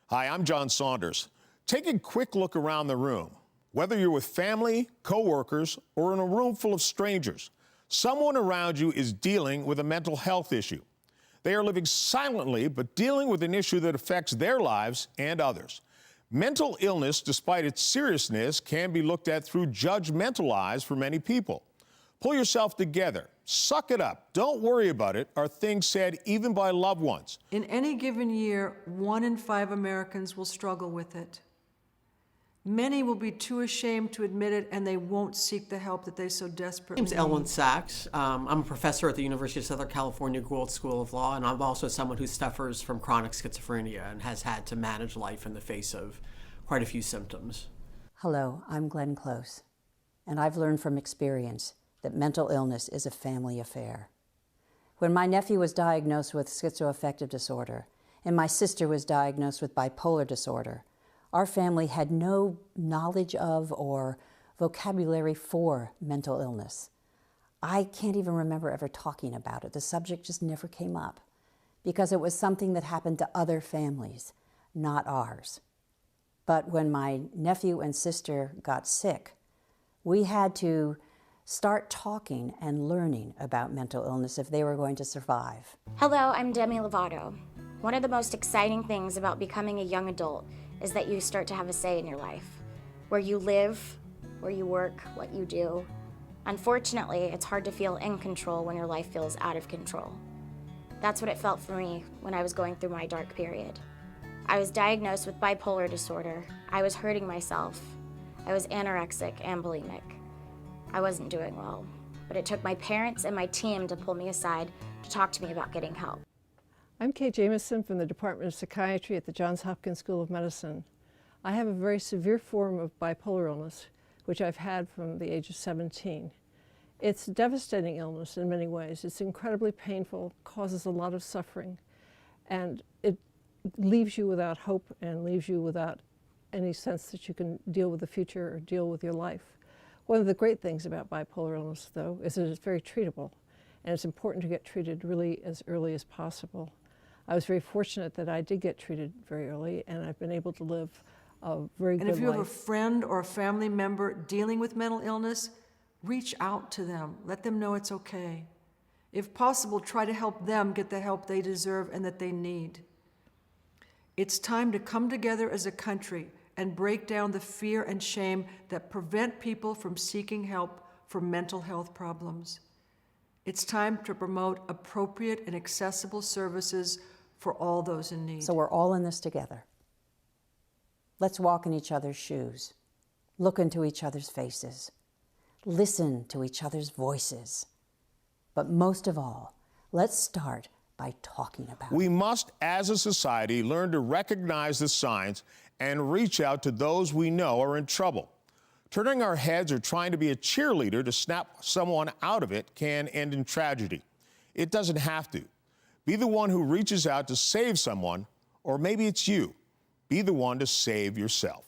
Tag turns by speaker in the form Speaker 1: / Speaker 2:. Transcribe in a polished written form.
Speaker 1: Hi, I'm John Saunders. Take a quick look around the room. Whether you're with family, coworkers, or in a room full of strangers, someone around you is dealing with a mental health issue. They are living silently, but dealing with an issue that affects their lives and others. Mental illness, despite its seriousness, can be looked at through judgmental eyes for many people. Pull yourself together. Suck it up. Don't worry about it, are things said even by loved ones.
Speaker 2: In any given year, 1 in 5 Americans will struggle with it. Many will be too ashamed to admit it, and they won't seek the help that they so desperately need.
Speaker 3: My name's Ellen Sachs. I'm a professor at the University of Southern California Gould School of Law, and I'm also someone who suffers from chronic schizophrenia and has had to manage life in the face of quite a few symptoms.
Speaker 4: Hello, I'm Glenn Close, and I've learned from experience that mental illness is a family affair. When my nephew was diagnosed with schizoaffective disorder, and my sister was diagnosed with bipolar disorder, our family had no knowledge of or vocabulary for mental illness. I can't even remember ever talking about it. The subject just never came up because it was something that happened to other families, not ours. But when my nephew and sister got sick, we had to start talking and learning about mental illness if they were going to survive.
Speaker 5: Hello, I'm Demi Lovato. One of the most exciting things about becoming a young adult is that you start to have a say in your life. Where you live, where you work, what you do. Unfortunately, it's hard to feel in control when your life feels out of control. That's what it felt for me when I was going through my dark period. I was diagnosed with bipolar disorder. I was hurting myself. I was anorexic and bulimic. I wasn't doing well, but it took my parents and my team to pull me aside to talk to me about getting help.
Speaker 6: I'm Kate Jameson from the Department of Psychiatry at the Johns Hopkins School of Medicine. I have a very severe form of bipolar illness, which I've had from the age of 17. It's a devastating illness in many ways. It's incredibly painful, causes a lot of suffering, and it leaves you without hope and leaves you without any sense that you can deal with the future or deal with your life. One of the great things about bipolar illness, though, is that it's very treatable, and it's important to get treated really as early as possible. I was very fortunate that I did get treated very early, and I've been able to live a very good life.
Speaker 2: And if you have a friend or a family member dealing with mental illness, reach out to them. Let them know it's okay. If possible, try to help them get the help they deserve and that they need. It's time to come together as a country and break down the fear and shame that prevent people from seeking help for mental health problems. It's time to promote appropriate and accessible services for all those in need.
Speaker 4: So we're all in this together. Let's walk in each other's shoes, look into each other's faces, listen to each other's voices. But most of all, let's start by talking about it.
Speaker 1: We must, as a society, learn to recognize the signs and reach out to those we know are in trouble. Turning our heads or trying to be a cheerleader to snap someone out of it can end in tragedy. It doesn't have to. Be the one who reaches out to save someone, or maybe it's you. Be the one to save yourself.